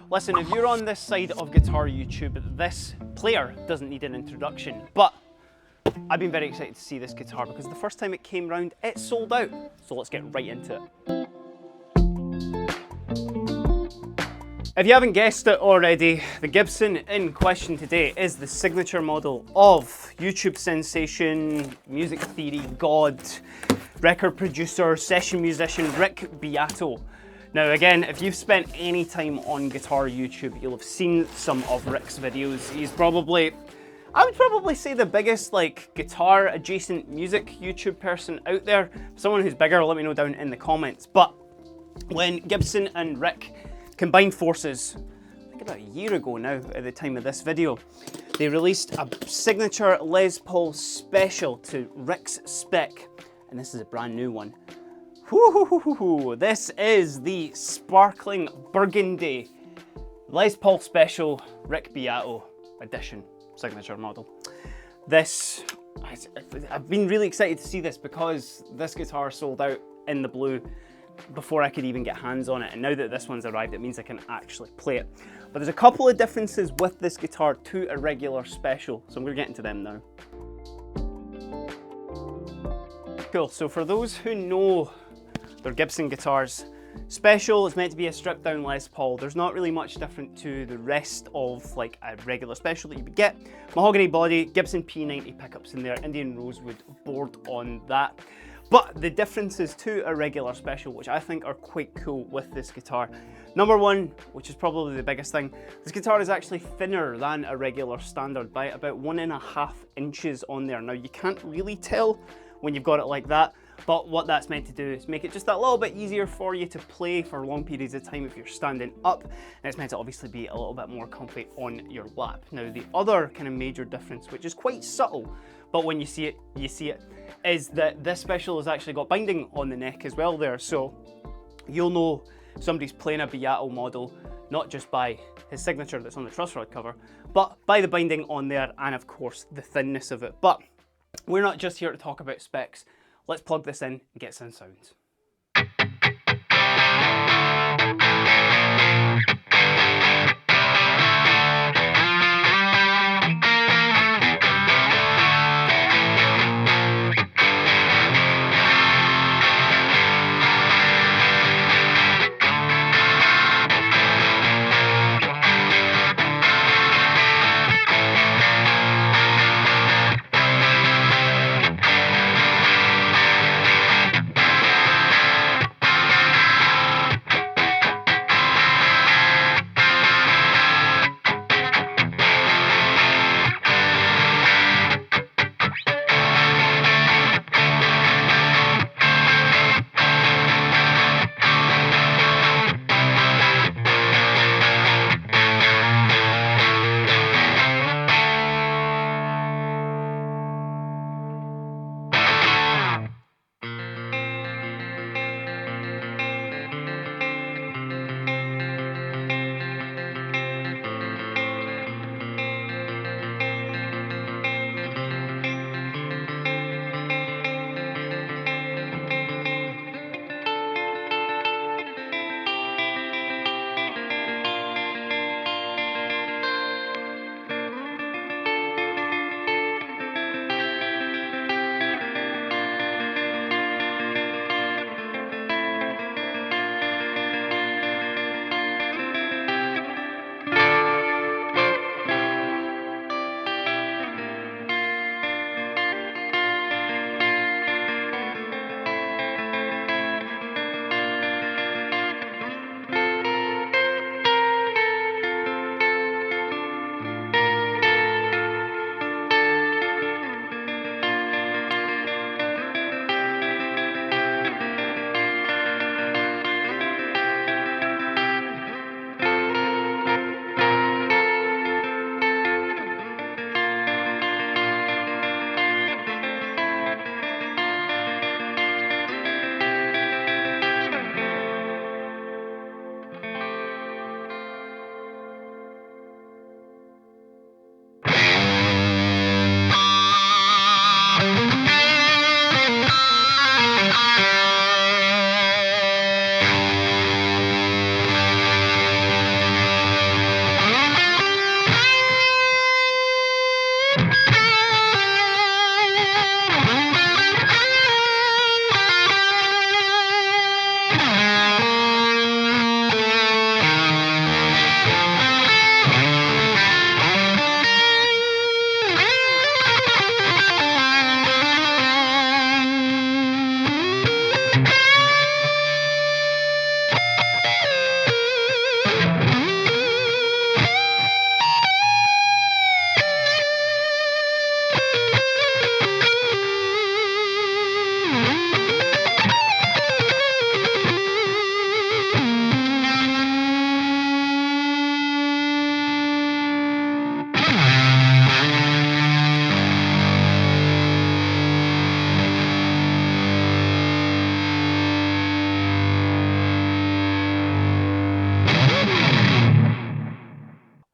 Listen, if you're on this side of guitar YouTube, this player doesn't need an introduction, but I've been very excited to see this guitar because the first time it came round, it sold out. So let's get right into it. If you haven't guessed it already, the Gibson in question today is the signature model of YouTube sensation, music theory god, record producer, session musician Rick Beato. Now again, if you've spent any time on guitar YouTube, you'll have seen some of Rick's videos. He's probably, I would probably say, the biggest like guitar adjacent music YouTube person out there. Someone who's bigger, let me know down in the comments. But when Gibson and Rick combined forces, I think about a year ago now at the time of this video, they released a signature Les Paul special to Rick's spec, and this is a brand new one. This is the Sparkling Burgundy Les Paul Special Rick Beato edition signature model. This, I've been really excited to see this because this guitar sold out in the blue before I could even get hands on it, and now that this one's arrived, it means I can actually play it. But there's a couple of differences with this guitar to a regular special, so I'm going to get into them now. Cool, so for those who know their Gibson guitars, special is meant to be a stripped down Les Paul. There's not really much different to the rest of like a regular special that you would get. Mahogany body, Gibson P90 pickups in there, Indian rosewood board on that. But the differences to a regular special, which I think are quite cool with this guitar. Number one, which is probably the biggest thing, this guitar is actually thinner than a regular standard by about 1.5 inches on there. Now you can't really tell when you've got it like that, but what that's meant to do is make it just that little bit easier for you to play for long periods of time if you're standing up, and it's meant to obviously be a little bit more comfy on your lap. Now the other kind of major difference, which is quite subtle, but when you see it, is that this special has actually got binding on the neck as well there, so you'll know somebody's playing a Beato model not just by his signature that's on the truss rod cover, but by the binding on there and of course the thinness of it. But we're not just here to talk about specs. Let's plug this in and get some sounds.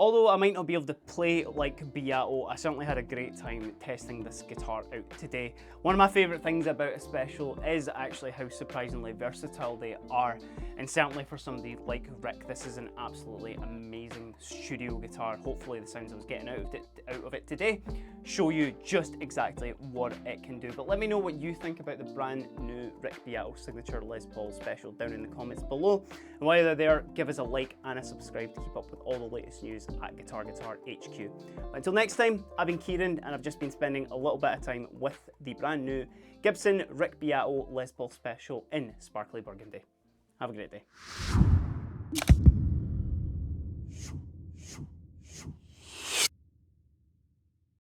Although I might not be able to play like Beato, I certainly had a great time testing this guitar out today. One of my favourite things about a special is actually how surprisingly versatile they are, and certainly for somebody like Rick, this is an absolutely amazing studio guitar. Hopefully the sounds I was getting out of it today show you just exactly what it can do. But let me know what you think about the brand new Rick Beato Signature Les Paul Special down in the comments below. And while you're there, give us a like and a subscribe to keep up with all the latest news at Guitar HQ. But until next time, I've been Keiran, and I've just been spending a little bit of time with the brand new Gibson Rick Beato Les Paul Special in Sparkling Burgundy. Have a great day.